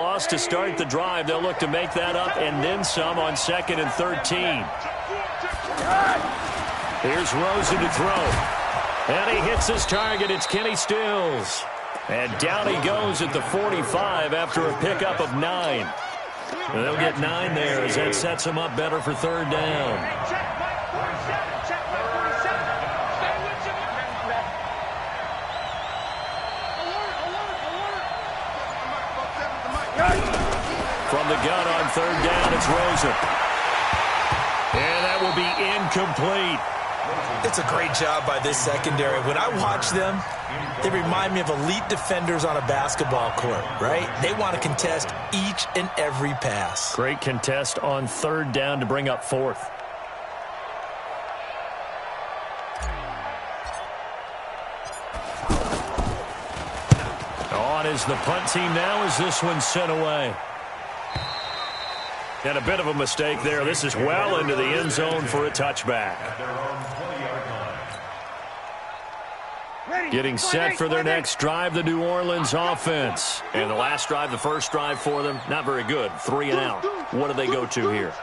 Loss to start the drive. They'll look to make that up and then some on 2nd and 13. Here's Rosen to throw. And he hits his target. It's Kenny Stills. And down he goes at the 45 after a pickup of 9. They'll get 9 there as that sets them up better for 3rd down. From the gun on 3rd down, it's Rosen. And that will be incomplete. It's a great job by this secondary. When I watch them, they remind me of elite defenders on a basketball court, right? They want to contest each and every pass. Great contest on 3rd down to bring up 4th. On is the punt team now as this one's sent away. And a bit of a mistake there. This is well into the end zone for a touchback. Getting set for their next drive, the New Orleans offense. And the last drive, the first drive for them, not very good. 3 and out. What do they go to here?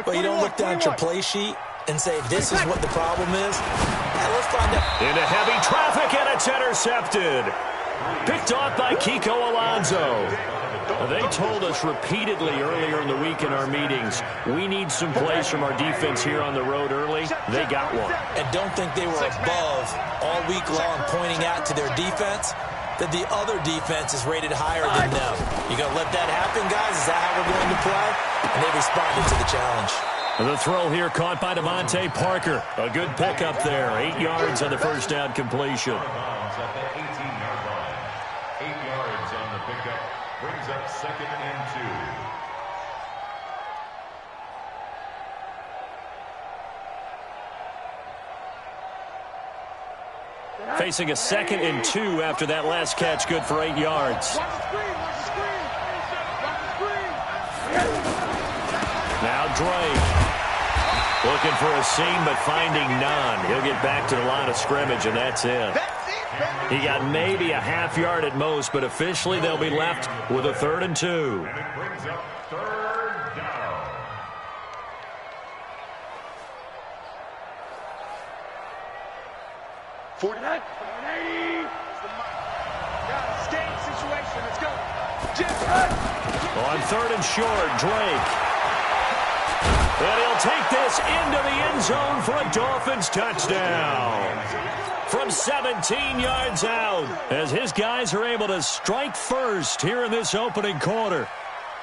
Well, you don't look down at your play sheet and say, this is what the problem is. Yeah, let's find out. Into heavy traffic, and it's intercepted. Picked off by Kiko Alonso. They told us repeatedly earlier in the week in our meetings, we need some plays from our defense here on the road early. They got one. And don't think they were above all week long pointing out to their defense that the other defense is rated higher than them. You going to let that happen, guys? Is that how we're going to play? And they responded to the challenge. The throw here caught by Devontae Parker. A good pickup there. 8 yards on the first down completion. Brings up 2nd and 2. Facing a 2nd and 2 after that last catch, good for 8 yards. Now Drake. Looking for a seam, but finding none. He'll get back to the line of scrimmage, and that's it. He got maybe a half yard at most, but officially they'll be left with a 3rd and 2. And it brings up 3rd down. Situation. Let's go. On 3rd and short, Drake. And he'll take this into the end zone for a Dolphins touchdown. From 17 yards out, as his guys are able to strike first here in this opening quarter.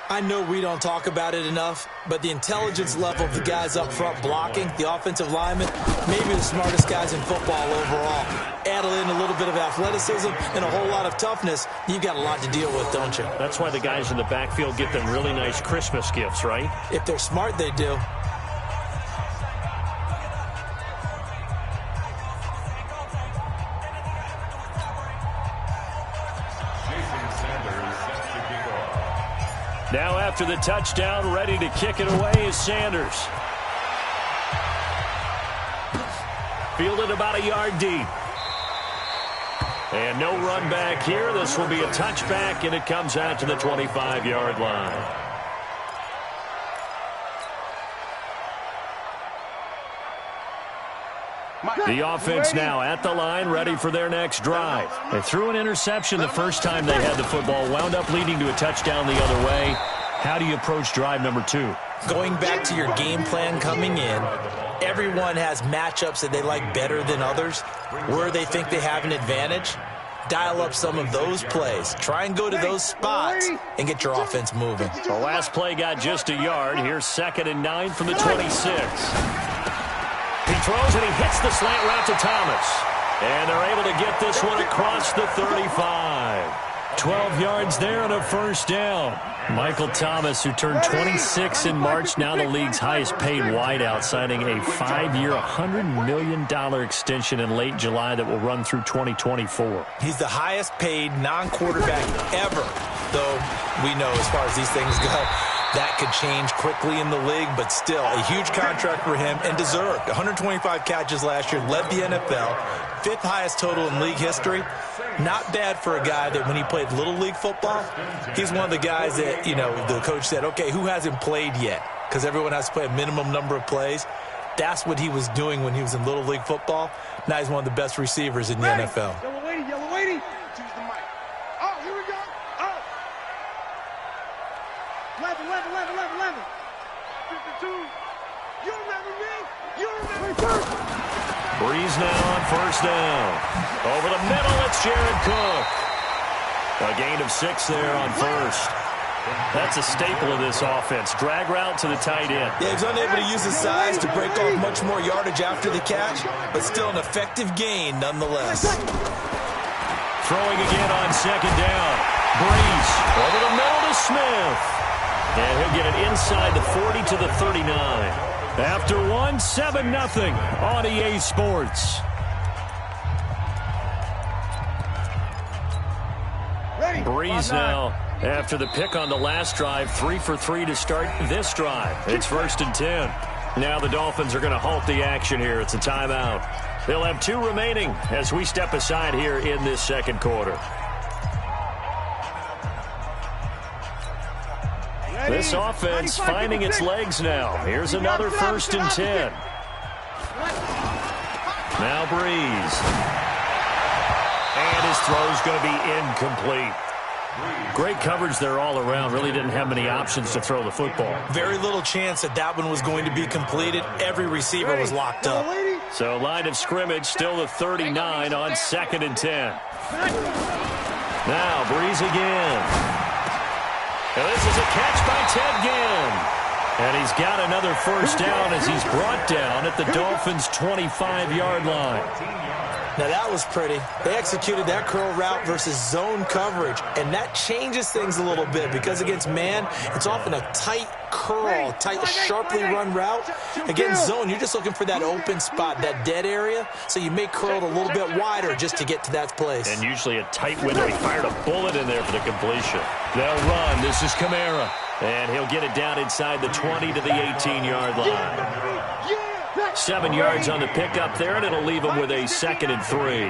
I know we don't talk about it enough, but the intelligence level of the guys up front blocking, the offensive linemen, maybe the smartest guys in football overall. Add in a little bit of athleticism and a whole lot of toughness, you've got a lot to deal with, don't you? That's why the guys in the backfield get them really nice Christmas gifts, right? If they're smart, they do. Now after the touchdown, ready to kick it away is Sanders. Fielded about a yard deep. And no run back here. This will be a touchback, and it comes out to the 25-yard line. The offense now at the line, ready for their next drive. They threw an interception the first time they had the football, wound up leading to a touchdown the other way. How do you approach drive number 2? Going back to your game plan coming in, everyone has matchups that they like better than others, where they think they have an advantage. Dial up some of those plays. Try and go to those spots and get your offense moving. The last play got just a yard. Here's 2nd and 9 from the 26. He throws and he hits the slant route to Thomas. And they're able to get this one across the 35. 12 yards there and a first down. Michael Thomas, who turned 26 in March, now the league's highest paid wideout, signing a 5-year, $100 million extension in late July that will run through 2024. He's the highest paid non-quarterback ever, though we know as far as these things go, That could change quickly in the league, but still a huge contract for him and deserved. 125 catches last year, led the NFL, 5th highest total in league history. Not bad for a guy that when he played Little League football, he's one of the guys that, you know, the coach said, okay, who hasn't played yet? Because everyone has to play a minimum number of plays. That's what he was doing when he was in Little League football. Now he's one of the best receivers in the NFL. Yellow lady. Choose the mic. Oh, here we go. Oh. 11. 52. You remember me? You remember me? Breeze now on first down. Over the middle, it's Jared Cook. A gain of 6 there on first. That's a staple of this offense. Drag route to the tight end. Yeah, he's unable to use his size to break off much more yardage after the catch, but still an effective gain nonetheless. Throwing again on second down. Breeze over the middle to Smith. And he'll get it inside the 40 to the 39. After 7-0 on EA Sports. Breeze now, after the pick on the last drive, 3 for 3 to start this drive. It's 1st and 10. Now the Dolphins are going to halt the action here. It's a timeout. They'll have 2 remaining as we step aside here in this second quarter. This offense finding its legs now. Here's another 1st and 10. Now Breeze. And his throw's going to be incomplete. Great coverage there all around. Really didn't have many options to throw the football. Very little chance that one was going to be completed. Every receiver was locked up. So line of scrimmage still the 39 on 2nd and 10. Now Breeze again. And this is a catch by Ted Ginn. And he's got another 1st down as he's brought down at the Dolphins' 25-yard line. Now that was pretty. They executed that curl route versus zone coverage, and that changes things a little bit because against man, it's often a tight curl, tight, sharply run route. Against zone, you're just looking for that open spot, that dead area, so you may curl it a little bit wider just to get to that place. And usually a tight window. He fired a bullet in there for the completion. They'll run. This is Kamara. And he'll get it down inside the 20 to the 18-yard line. 7 yards on the pickup there, and it'll leave him with a 2nd and 3.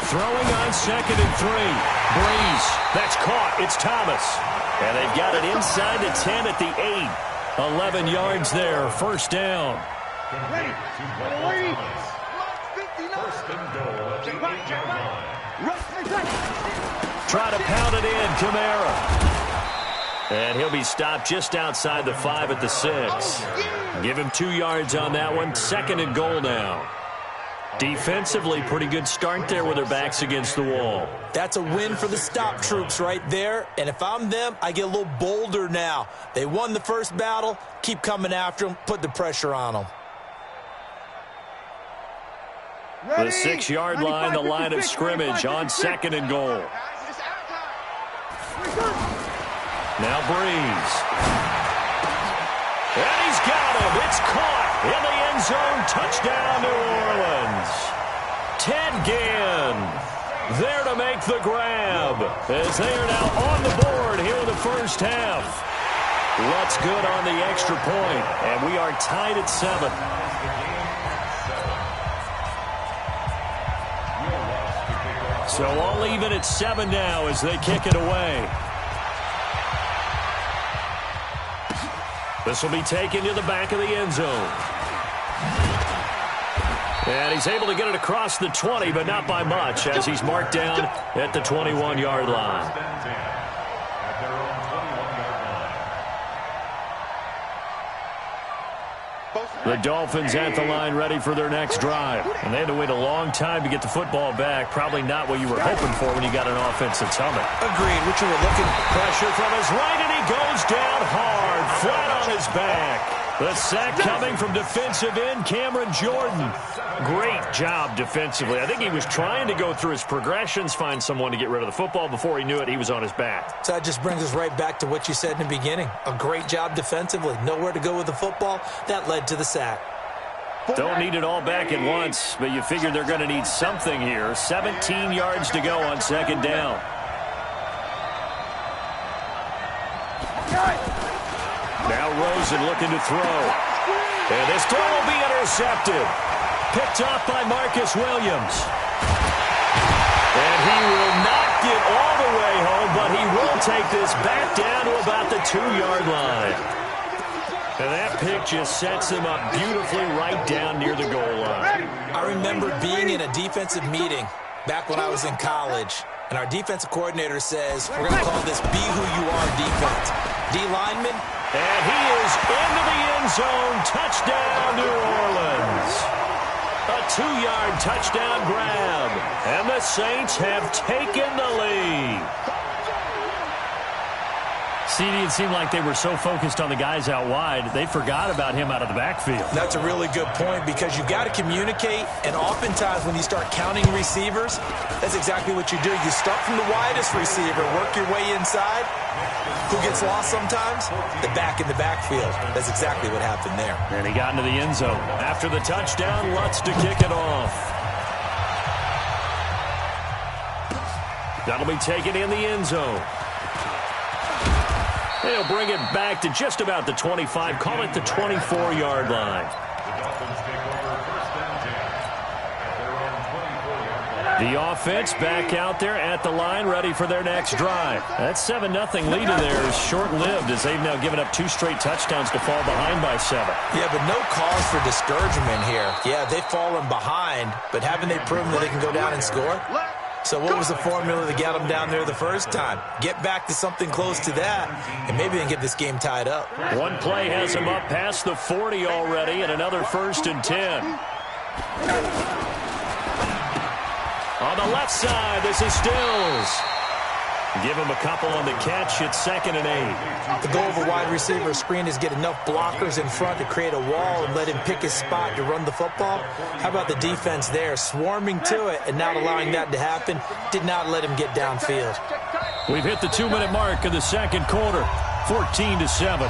Throwing on 2nd and 3. Breeze. That's caught. It's Thomas. And they've got it inside the 10 at the 8. 11 yards there. 1st down. Try to pound it in, Kamara. And he'll be stopped just outside the 5 at the 6. Give him 2 yards on that one. 2nd and goal now. Defensively, pretty good start there with their backs against the wall. That's a win for the stop troops right there. And if I'm them, I get a little bolder now. They won the first battle. Keep coming after them. Put the pressure on them. The 6-yard line, the line of scrimmage on 2nd and goal. Now Breeze. And he's got him. It's caught in the end zone. Touchdown, New Orleans. Ted Ginn there to make the grab as they are now on the board here in the first half. Lutz good on the extra point, and we are tied at 7. So all even at 7 now as they kick it away. This will be taken to the back of the end zone. And he's able to get it across the 20, but not by much, as he's marked down at the 21-yard line. The Dolphins at the line ready for their next drive. And they had to wait a long time to get the football back. Probably not what you were hoping for when you got an offense that's humming. Agreed. What you were looking for. Pressure from his right, and he goes down hard, flat on his back. The sack coming from defensive end Cameron Jordan. Great job defensively. I think he was trying to go through his progressions, find someone to get rid of the football. Before he knew it, he was on his back. So that just brings us right back to what you said in the beginning. A great job defensively. Nowhere to go with the football. That led to the sack. Don't need it all back at once, but you figure they're going to need something here. 17 yards to go on 2nd down. Now Rosen looking to throw. And this throw will be intercepted. Picked off by Marcus Williams. And he will not get all the way home, but he will take this back down to about the 2-yard line. And that pick just sets him up beautifully right down near the goal line. I remember being in a defensive meeting back when I was in college, and our defensive coordinator says, we're going to call this Be Who You Are defense. D lineman. And he is into the end zone. Touchdown, New Orleans. A 2-yard touchdown grab. And the Saints have taken the lead. CD, it seemed like they were so focused on the guys out wide, they forgot about him out of the backfield. That's a really good point because you've got to communicate, and oftentimes when you start counting receivers, that's exactly what you do. You start from the widest receiver, work your way inside. Who gets lost sometimes? The back in the backfield. That's exactly what happened there. And he got into the end zone. After the touchdown, Lutz to kick it off. That'll be taken in the end zone. They'll bring it back to just about the 25. Call it the 24-yard line. The Dolphins take over first and 10 at their own 24-yard line. The offense back out there at the line, ready for their next drive. That 7-0 lead in there is short-lived as they've now given up 2 straight touchdowns to fall behind by 7. Yeah, but no cause for discouragement here. Yeah, they've fallen behind, but haven't they proven that they can go down and score? So what was the formula to get them down there the first time? Get back to something close to that, and maybe they can get this game tied up. One play has them up past the 40 already, and another 1st and 10. On the left side, this is Stills. Give him a couple on the catch. It's 2nd and 8. The goal of a wide receiver screen is get enough blockers in front to create a wall and let him pick his spot to run the football. How about the defense there, swarming to it and not allowing that to happen? Did not let him get downfield. We've hit the 2-minute mark of the second quarter, 14-7.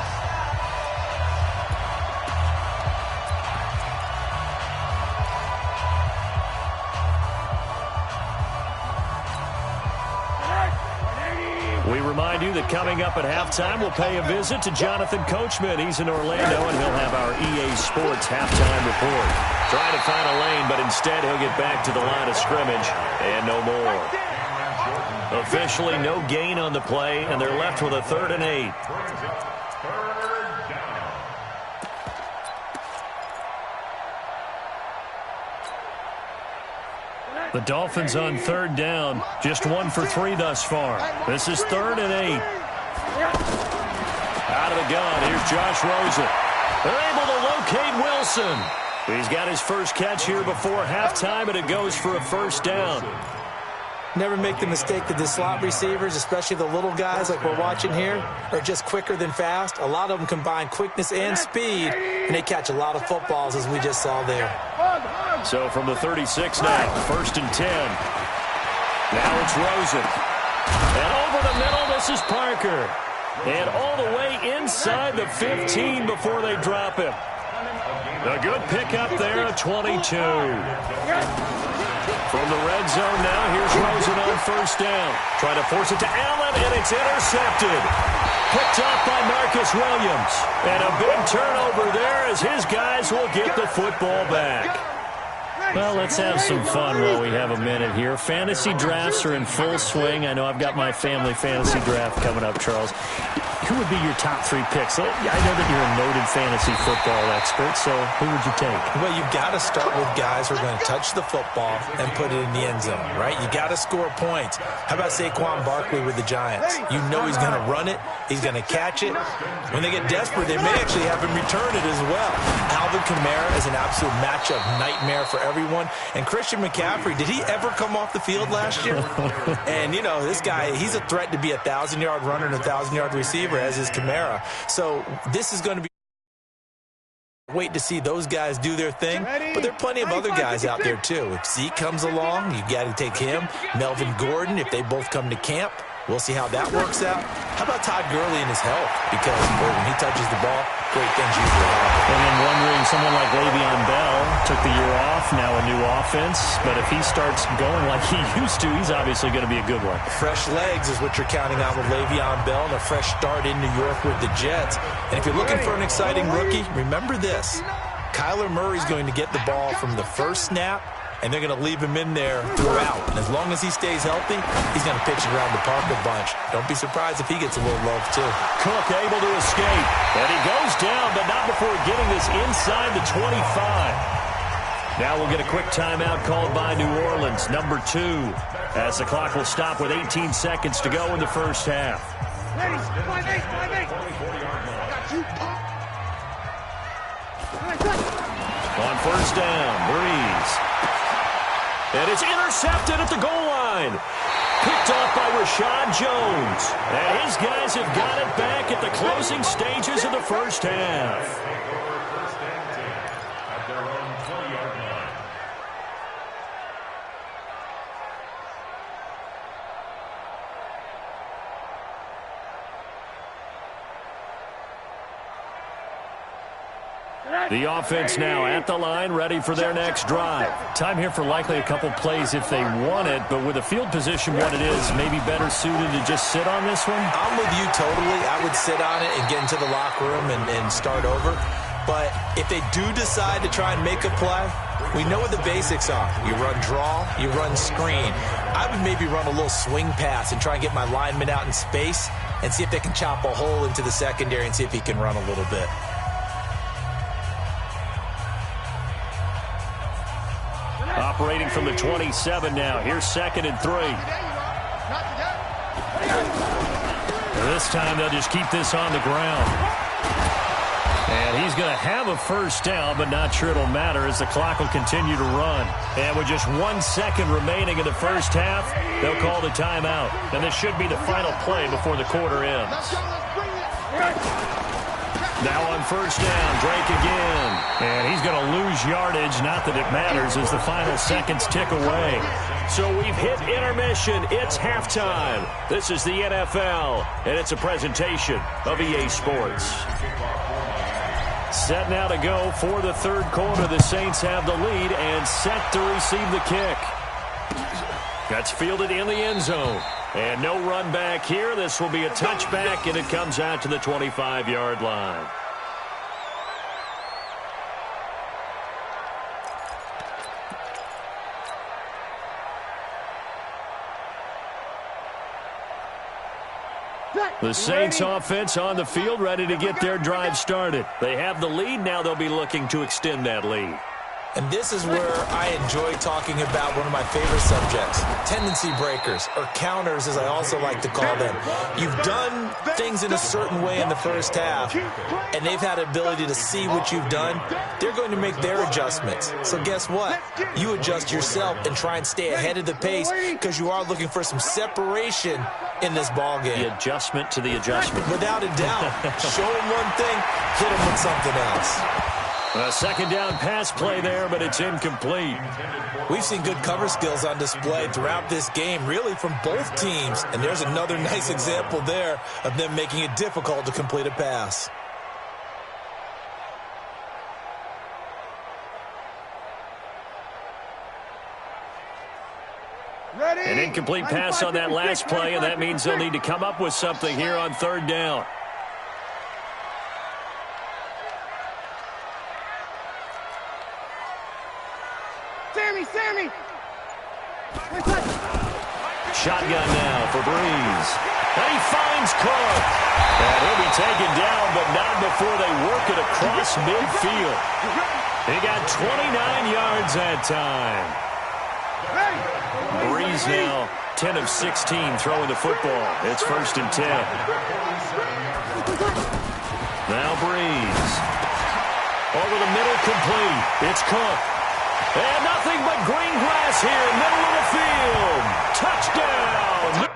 We remind you that coming up at halftime, we'll pay a visit to Jonathan Coachman. He's in Orlando, and he'll have our EA Sports halftime report. Trying to find a lane, but instead he'll get back to the line of scrimmage and no more. Officially no gain on the play, and they're left with a 3rd and 8. The Dolphins on 3rd down, just 1 for 3 thus far. This is 3rd and 8. Out of the gun, here's Josh Rosen. They're able to locate Wilson. He's got his first catch here before halftime, and it goes for a 1st down. Never make the mistake that the slot receivers, especially the little guys like we're watching here, are just quicker than fast. A lot of them combine quickness and speed, and they catch a lot of footballs, as we just saw there. So from the 36 now, 1st and 10. Now it's Rosen. And over the middle, this is Parker. And all the way inside the 15 before they drop him. A good pickup there at 22. From the red zone now, here's Rosen on 1st down. Trying to force it to Allen, and it's intercepted. Picked off by Marcus Williams. And a big turnover there as his guys will get the football back. Well, let's have some fun while we have a minute here. Fantasy drafts are in full swing. I know I've got my family fantasy draft coming up, Charles. Who would be your top 3 picks? I know that you're a noted fantasy football expert, so who would you take? Well, you've got to start with guys who are going to touch the football and put it in the end zone, right? You got to score points. How about Saquon Barkley with the Giants? You know he's going to run it. He's going to catch it. When they get desperate, they may actually have him return it as well. Alvin Kamara is an absolute matchup nightmare for everyone. And Christian McCaffrey, did he ever come off the field last year? And, you know, this guy, he's a threat to be a 1,000-yard runner and a 1,000-yard receiver, as is Kamara. So this is going to be wait to see those guys do their thing, but there are plenty of other guys out there too. If Zeke comes along, you got to take him. Melvin Gordon, if they both come to camp. We'll see how that works out. How about Todd Gurley and his health? Because boy, when he touches the ball, great things usually happen. And then wondering, someone like Le'Veon Bell took the year off, now a new offense. But if he starts going like he used to, he's obviously going to be a good one. Fresh legs is what you're counting on with Le'Veon Bell and a fresh start in New York with the Jets. And if you're looking for an exciting rookie, remember this. Kyler Murray's going to get the ball from the first snap, and they're going to leave him in there throughout. And as long as he stays healthy, he's going to pitch it around the park a bunch. Don't be surprised if he gets a little love, too. Cook able to escape. And he goes down, but not before getting this inside the 25. Now we'll get a quick timeout called by New Orleans, number 2, as the clock will stop with 18 seconds to go in the first half. Ready, 5-8. Got you, pop. On first down, Breeze. And it's intercepted at the goal line. Picked off by Rashad Jones. And his guys have got it back at the closing stages of the first half. First and 10 at their own 20-yard line. The offense now at the line, ready for their next drive. Time here for likely a couple plays if they want it, but with the field position what it is, maybe better suited to just sit on this one? I'm with you totally. I would sit on it and get into the locker room and start over. But if they do decide to try and make a play, we know what the basics are. You run draw, you run screen. I would maybe run a little swing pass and try and get my lineman out in space and see if they can chop a hole into the secondary and see if he can run a little bit. Operating from the 27 now. Here's 2nd and 3. This time they'll just keep this on the ground. And he's going to have a first down, but not sure it'll matter as the clock will continue to run. And with just 1 second remaining in the first half, they'll call the timeout. And this should be the final play before the quarter ends. Now on first down, Drake again. And he's going to lose yardage, not that it matters, as the final seconds tick away. So we've hit intermission. It's halftime. This is the NFL, and it's a presentation of EA Sports. Set now to go for the third quarter. The Saints have the lead and set to receive the kick. That's fielded in the end zone. And no run back here. This will be a touchback, and it comes out to the 25-yard line. The Saints offense on the field, ready to get their drive started. They have the lead. Now they'll be looking to extend that lead. And this is where I enjoy talking about one of my favorite subjects, tendency breakers, or counters as I also like to call them. You've done things in a certain way in the first half, and they've had the ability to see what you've done. They're going to make their adjustments. So guess what? You adjust yourself and try and stay ahead of the pace because you are looking for some separation in this ball game. The adjustment to the adjustment. Without a doubt. Show them one thing, hit them with something else. A second down pass play there, but it's incomplete. We've seen good cover skills on display throughout this game, really from both teams. And there's another nice example there of them making it difficult to complete a pass. An incomplete pass on that last play, and that means they'll need to come up with something here on third down. Sammy! Shotgun now for Breeze. And he finds Cook. And he'll be taken down, but not before they work it across midfield. He got 29 yards that time. Breeze now 10 of 16 throwing the football. It's 1st and 10. Now Breeze. Over the middle, complete. It's Cook. And nothing but green grass here, middle of the field. Touchdown.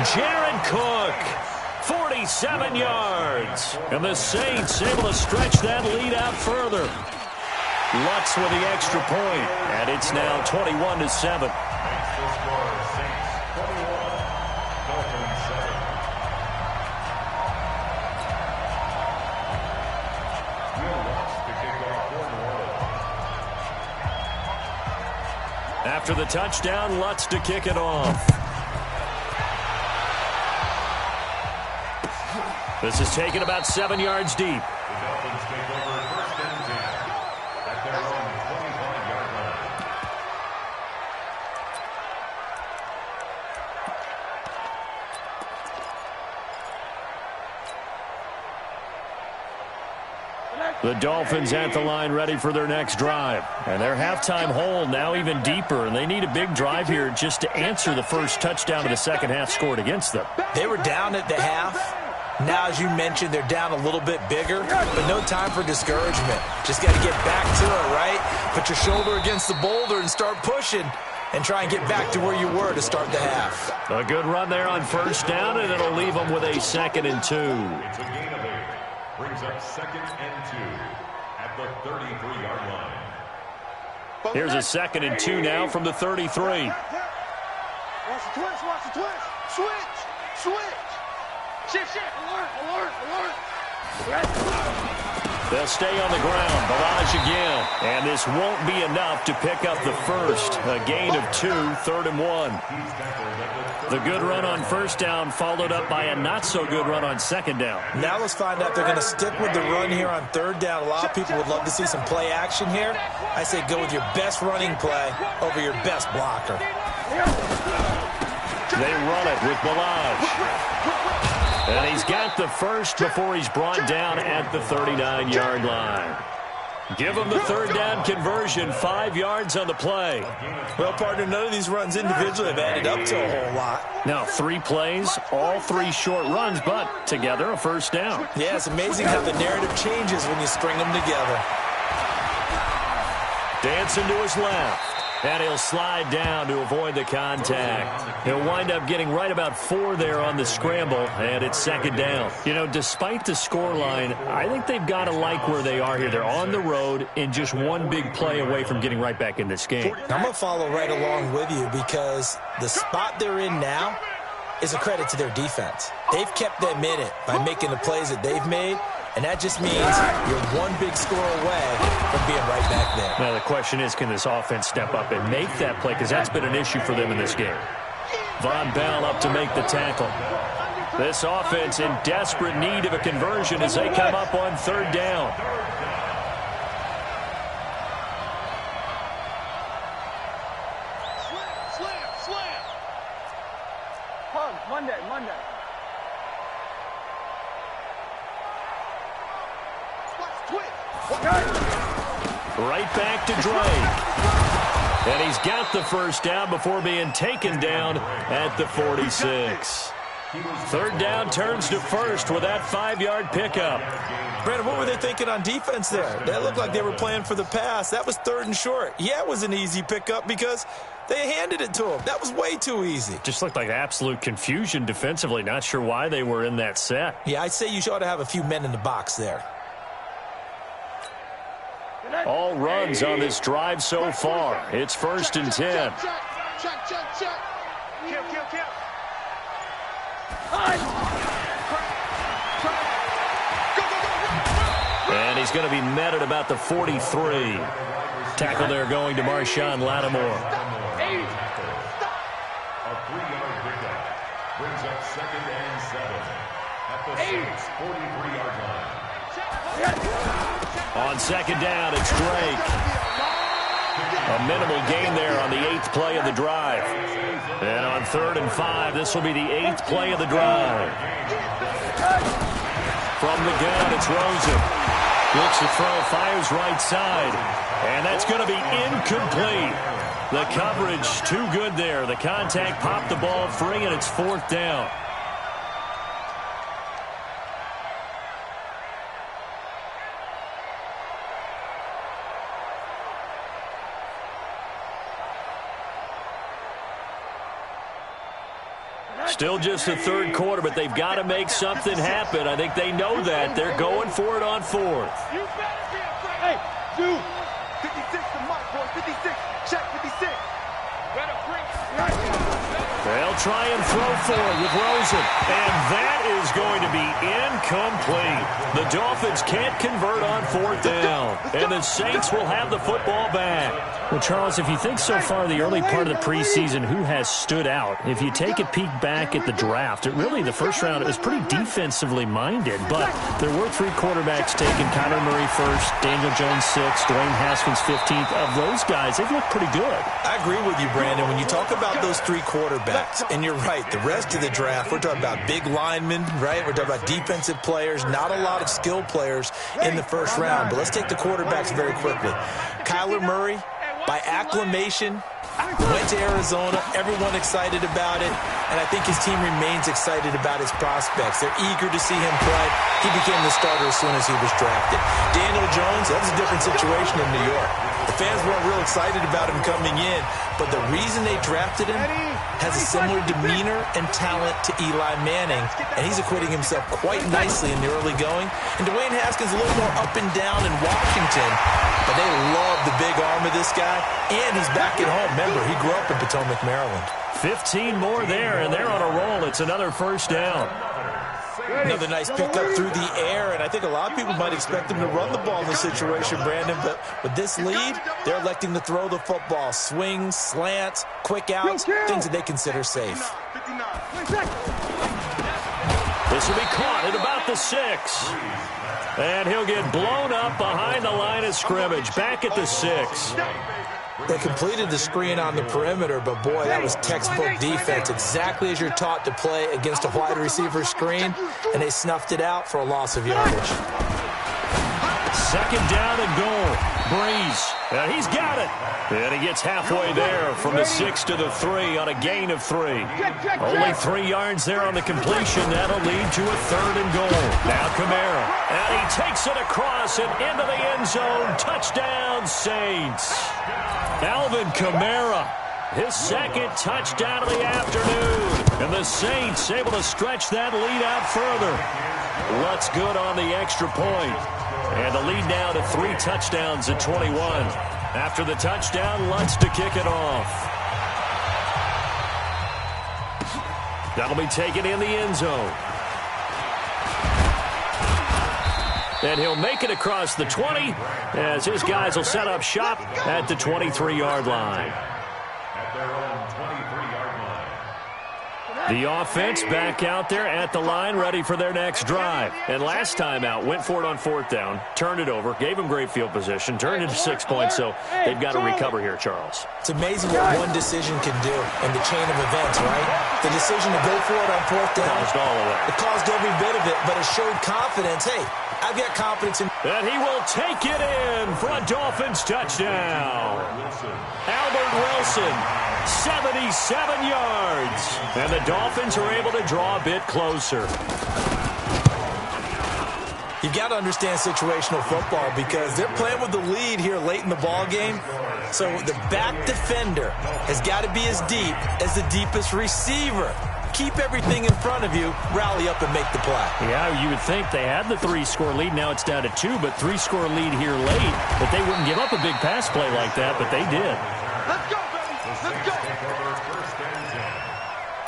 Jared Cook, 47 yards. And the Saints able to stretch that lead out further. Lutz with the extra point, and it's now 21-7. After the touchdown, Lutz to kick it off. This is taken about 7 yards deep. The Dolphins take over first and 10 at their own 25-yard line. The Dolphins at the line ready for their next drive. And their halftime hole now even deeper, and they need a big drive here just to answer the first touchdown of the second half scored against them. They were down at the half. Now, as you mentioned, they're down a little bit bigger, but no time for discouragement. Just got to get back to it, right? Put your shoulder against the boulder and start pushing and try and get back to where you were to start the half. A good run there on first down, and it'll leave them with a 2nd and 2. It's a gain of 8. Brings up 2nd and 2 at the 33-yard line. Here's a 2nd and 2 now from the 33. Watch the twist, watch the twist. Switch, switch. Shift, alert, alert, alert. They'll stay on the ground. Barrage again. And this won't be enough to pick up the first. A gain of 2, 3rd and 1. The good run on first down followed up by a not-so-good run on second down. Now let's find out if they're going to stick with the run here on third down. A lot of people would love to see some play action here. I say go with your best running play over your best blocker. They run it with Barrage. And he's got the first before he's brought down at the 39-yard line. Give him the third down conversion, 5 yards on the play. Well, partner, none of these runs individually have added up to a whole lot. Now, 3 plays, all 3 short runs, but together a first down. Yeah, it's amazing how the narrative changes when you string them together. Dancing to his left. And he'll slide down to avoid the contact. He'll wind up getting right about 4 there on the scramble, and it's second down. You know, despite the scoreline, I think they've got to like where they are here. They're on the road and just one big play away from getting right back in this game. I'm going to follow right along with you because the spot they're in now is a credit to their defense. They've kept them in it by making the plays that they've made. And that just means you're one big score away from being right back there. Now, the question is, can this offense step up and make that play? Because that's been an issue for them in this game. Von Bell up to make the tackle. This offense in desperate need of a conversion as they come up on third down. Slam. Monday. Right back to Drake. And he's got the first down before being taken down at the 46. Third down turns to first with that 5-yard pickup. Brandon, what were they thinking on defense there? That looked like they were playing for the pass. That was 3rd and short. Yeah, it was an easy pickup because they handed it to him. That was way too easy. Just looked like absolute confusion defensively. Not sure why they were in that set. Yeah, I'd say you ought to have a few men in the box there. All runs on this drive so far. It's 1st and 10. Check. Kill. And he's going to be met at about the 43. Tackle there going to Marshawn Lattimore. A 3-yard pickup brings up 2nd and 7 at the Saints' 43-yard line. On second down, it's Drake. A minimal gain there on the 8th play of the drive. And on 3rd and 5, this will be the 8th play of the drive. From the gun, it's Rosen. Looks to throw, fires right side. And that's going to be incomplete. The coverage too good there. The contact popped the ball free, and it's 4th down. Still just the third quarter, but they've got to make something happen. I think they know that. They're going for it on fourth. Hey, dude. 56 to Mike, boy. 56. Check 56. They'll try and throw forward with Rosen. And that is going to be incomplete. The Dolphins can't convert on fourth down. And the Saints will have the football back. Well, Charles, if you think so far the early part of the preseason, who has stood out? If you take a peek back at the draft, the first round, it was pretty defensively minded. But there were three quarterbacks taken. Kyler Murray first, Daniel Jones sixth, Dwayne Haskins 15th. Of those guys, they've looked pretty good. I agree with you, Brandon. When you talk about those three quarterbacks, and you're right, the rest of the draft, we're talking about big linemen, right? We're talking about defensive players, not a lot of skilled players in the first round. But let's take the quarterbacks very quickly. Kyler Murray, by acclamation, went to Arizona. Everyone excited about it. And I think his team remains excited about his prospects. They're eager to see him play. He became the starter as soon as he was drafted. Daniel Jones, that was a different situation in New York. The fans weren't real excited about him coming in, but the reason they drafted him has a similar demeanor and talent to Eli Manning, and he's acquitting himself quite nicely in the early going. And Dwayne Haskins a little more up and down in Washington, but they love the big arm of this guy, and he's back at home. Remember, he grew up in Potomac, Maryland. 15 more there, and they're on a roll. It's another first down. Another nice pickup through the air, and I think a lot of people might expect them to run the ball in this situation, Brandon, but with this lead, they're electing to throw the football. Swings, slants, quick outs, things that they consider safe. This will be caught at about the 6. And he'll get blown up behind the line of scrimmage, back at the 6. They completed the screen on the perimeter, but boy, that was textbook defense, exactly as you're taught to play against a wide receiver screen, and they snuffed it out for a loss of yardage. Second down and goal. Breeze. And he's got it. And he gets halfway there from the 6 to the 3 on a gain of 3. Only 3 yards there on the completion. That'll lead to a third and goal. Now Kamara. And he takes it across and into the end zone. Touchdown, Saints. Alvin Kamara, his second touchdown of the afternoon. And the Saints able to stretch that lead out further. Lutz good on the extra point. And the lead now to 3 touchdowns at 21. After the touchdown, Lutz to kick it off. That'll be taken in the end zone. And he'll make it across the 20 as his guys will set up shop at the 23-yard line. At their own 23-yard line. The offense back out there at the line, ready for their next drive. And last time out, went for it on fourth down, turned it over, gave them great field position, turned it to 6 points, so they've got to recover here, Charles. It's amazing what one decision can do in the chain of events, right? The decision to go for it on fourth down, Caused all of that. it caused every bit of it, but it showed confidence. Hey, I've got confidence in... And he will take it in for a Dolphins touchdown. Albert Wilson, 77 yards. And the Dolphins are able to draw a bit closer. You've got to understand situational football because they're playing with the lead here late in the ball game. So the back defender has got to be as deep as the deepest receiver. Keep everything in front of you, rally up and make the play. Yeah, you would think they had the 3-score lead. Now it's down to 2, but 3-score lead here late. But they wouldn't give up a big pass play like that, but they did. Let's go, baby. Let's go. First and 10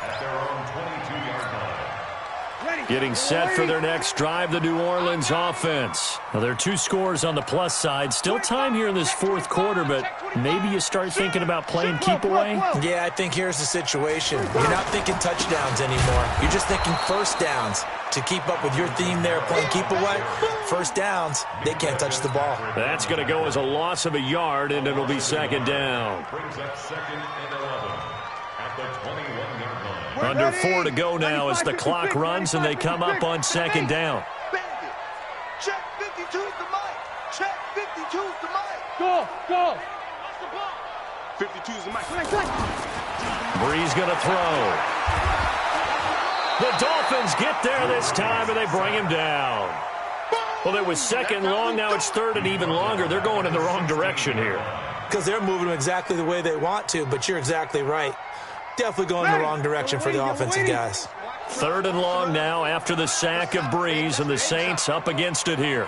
at their own 22-yard line. Getting set for their next drive, the New Orleans offense. Now, there are 2 scores on the plus side. Still time here in this fourth quarter, but maybe you start thinking about playing keep away? Yeah, I think here's the situation. You're not thinking touchdowns anymore. You're just thinking first downs. To keep up with your theme there, playing keep away, first downs, they can't touch the ball. That's going to go as a loss of a yard, and it'll be second down. Brings up second and 11 at the 21-yard line. Under 4 to go now as the clock runs, and they come up on second down. Check 52's the mic. Check 52's the mic. Go, go. 52's the mic. Breeze going to throw. The Dolphins get there this time, and they bring him down. Well, it was second long. Now it's third and even longer. They're going in the wrong direction here. Because they're moving them exactly the way they want to, but you're exactly right. Definitely going in the wrong direction for the offensive guys. 3rd and long now after the sack of Breeze, and the Saints up against it here.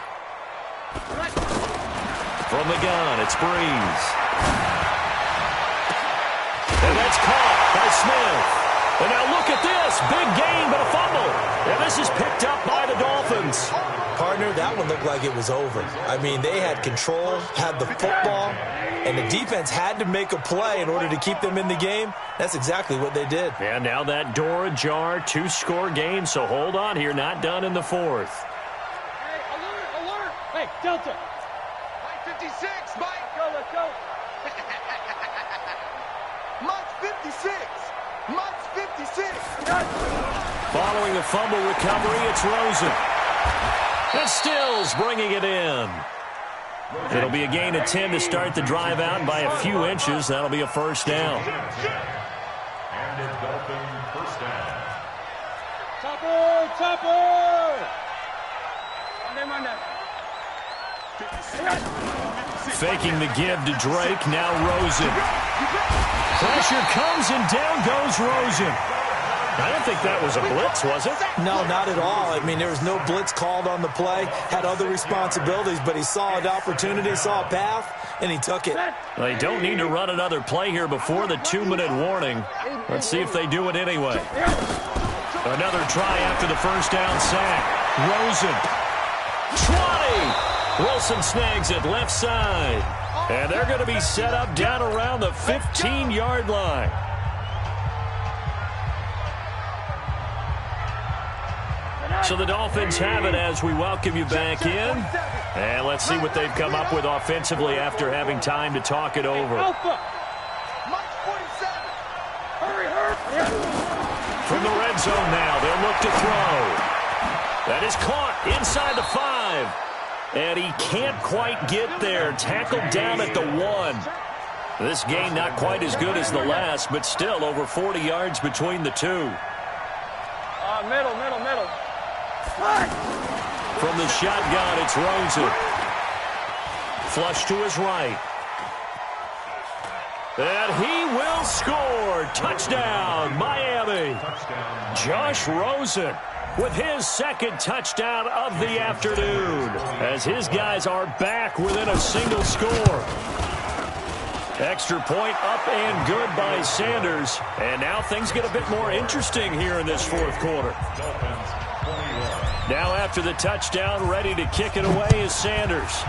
From the gun, it's Breeze. And that's caught by Smith. And now look at this. Big gain, but a fumble. And this is picked up by the Dolphins. Partner, that one looked like it was over. I mean, they had control, had the football, and the defense had to make a play in order to keep them in the game. That's exactly what they did. And now that door ajar, 2-score game, so hold on here. Not done in the 4th. Hey, alert! Hey, Delta! Mike 56, Mike! Let's go! Mike's 56! Mike's 56! Following the fumble recovery, it's Rosen. And Stills bringing it in. It'll be a gain of 10 to start the drive out by a few inches. That'll be a 1st down. And a Dolphin 1st down. Chopper! Monday. Faking the give to Drake, now Rosen. Pressure comes and down goes Rosen. I don't think that was a blitz, was it? No, not at all. I mean, there was no blitz called on the play. Had other responsibilities, but he saw an opportunity, saw a path, and he took it. They don't need to run another play here before the 2-minute warning. Let's see if they do it anyway. Another try after the 1st down sack. Rosen. 20! Wilson snags it left side. And they're going to be set up down around the 15-yard line. So the Dolphins have it as we welcome you back in. And let's see what they've come up with offensively after having time to talk it over. From the red zone now, they'll look to throw. That is caught inside the 5. And he can't quite get there. Tackled down at the 1. This game not quite as good as the last, but still over 40 yards between the two. Middle. From the shotgun, it's Rosen. Flush to his right. And he will score. Touchdown, Miami. Josh Rosen with his 2nd touchdown of the afternoon, as his guys are back within a single score. Extra point up and good by Sanders. And now things get a bit more interesting here in this 4th quarter. Now after the touchdown, ready to kick it away is Sanders.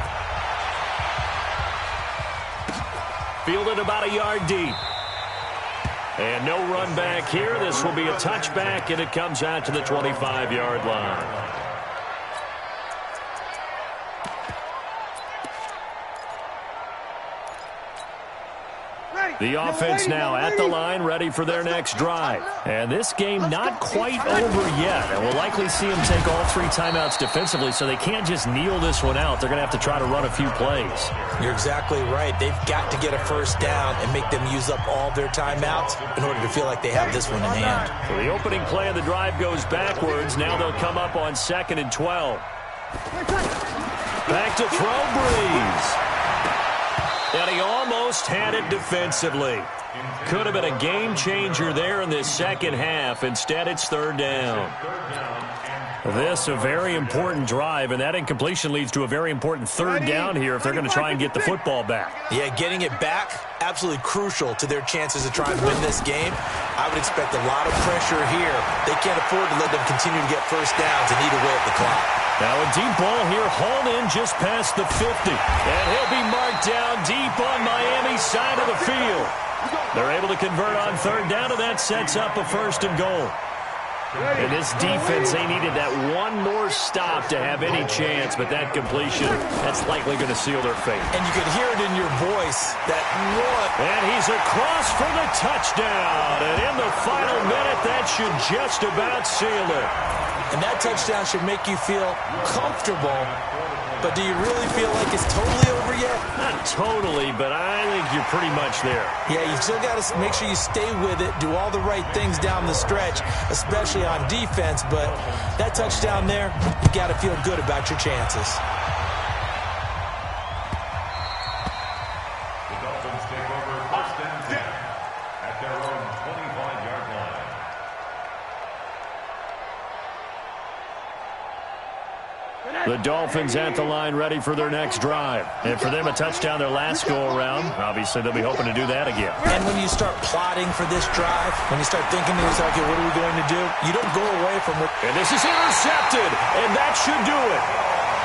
Fielded about a yard deep. And no run back here. This will be a touchback, and it comes out to the 25-yard line. The offense now at the line, ready for their next drive. And this game not quite over yet. And we'll likely see them take all 3 timeouts defensively, so they can't just kneel this one out. They're going to have to try to run a few plays. You're exactly right. They've got to get a 1st down and make them use up all their timeouts in order to feel like they have this one in hand. So the opening play of the drive goes backwards. Now they'll come up on 2nd and 12. Back to throw, Breeze. And he almost had it defensively. Could have been a game changer there in this 2nd half. Instead, it's 3rd down. This a very important drive, and that incompletion leads to a very important 3rd down here if they're going to try and get the football back. Yeah, getting it back, absolutely crucial to their chances of trying to win this game. I would expect a lot of pressure here. They can't afford to let them continue to get 1st downs and eat away at the clock. Now a deep ball here, hauled in just past the 50. And he'll be marked down deep on Miami's side of the field. They're able to convert on 3rd down, and that sets up a 1st and goal. And this defense, they needed that one more stop to have any chance, but that completion, that's likely going to seal their fate. And you could hear it in your voice, that one. And he's across for the touchdown. And in the final minute, that should just about seal it. And that touchdown should make you feel comfortable. But do you really feel like it's totally over yet? Not totally, but I think you're pretty much there. Yeah, you still got to make sure you stay with it, do all the right things down the stretch, especially on defense. But that touchdown there, you got to feel good about your chances. The Dolphins take over 1st and 10 at their own 25 The Dolphins at the line ready for their next drive. And for them, a touchdown their last go-around. Obviously, they'll be hoping to do that again. And when you start plotting for this drive, when you start thinking to yourself, okay, what are we going to do? You don't go away from it. And this is intercepted, and that should do it.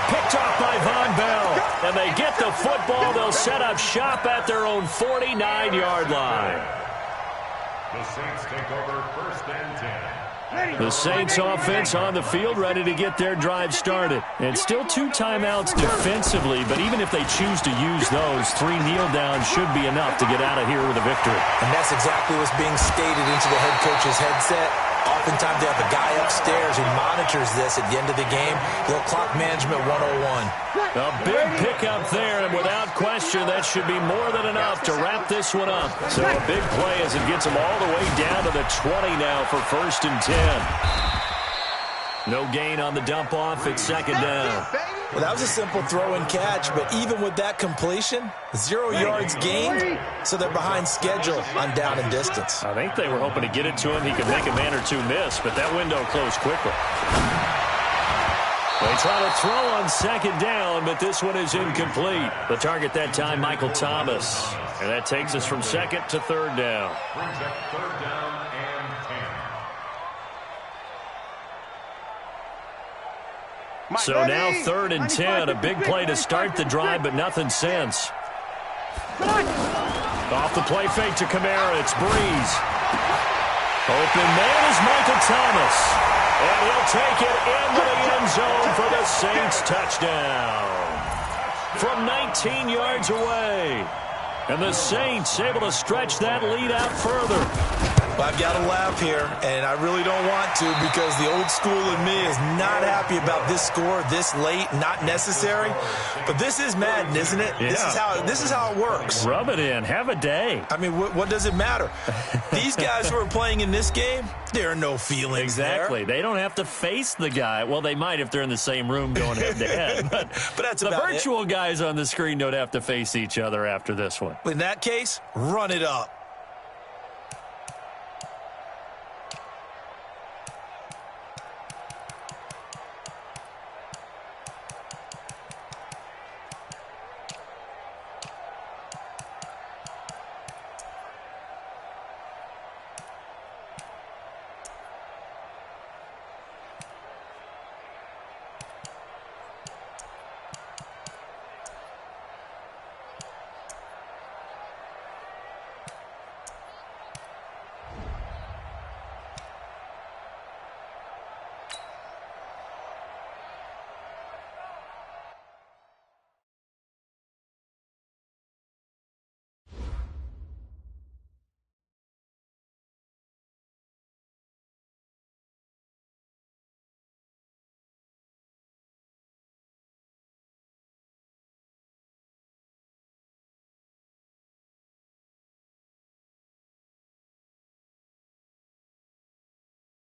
Picked off by Von Bell. And they get the football. They'll set up shop at their own 49-yard line. The Saints take over 1st and 10. The Saints offense on the field ready to get their drive started. And still 2 timeouts defensively, but even if they choose to use those, 3 kneel downs should be enough to get out of here with a victory. And that's exactly what's being stated into the head coach's headset. Oftentimes they have a guy upstairs who monitors this at the end of the game. Little clock management 101. A big pickup there, and without question, that should be more than enough to wrap this one up. So a big play as it gets them all the way down to the 20 now for 1st and 10. No gain on the dump off at 2nd down. Well, that was a simple throw and catch, but even with that completion, 0 yards gained, so they're behind schedule on down and distance. I think they were hoping to get it to him. He could make a man or 2 miss, but that window closed quickly. They try to throw on 2nd down, but this one is incomplete. The target that time, Michael Thomas. And that takes us from 2nd to 3rd down. Brings up 3rd down and 10. So now 3rd and 10. A big play to start the drive, but nothing since. Off the play fake to Kamara. It's Breeze. Open man is Michael Thomas. And he'll take it into the end zone for the Saints touchdown. From 19 yards away. And the Saints able to stretch that lead out further. Well, I've got to laugh here, and I really don't want to because the old school in me is not happy about this score this late, not necessary. But this is Madden, isn't it? Yeah. This is how it works. Rub it in. Have a day. I mean, what does it matter? These guys who are playing in this game, there are no feelings Exactly. there. They don't have to face the guy. Well, they might if they're in the same room going head-to-head. But that's the about virtual guys on the screen don't have to face each other after this one. In that case, run it up.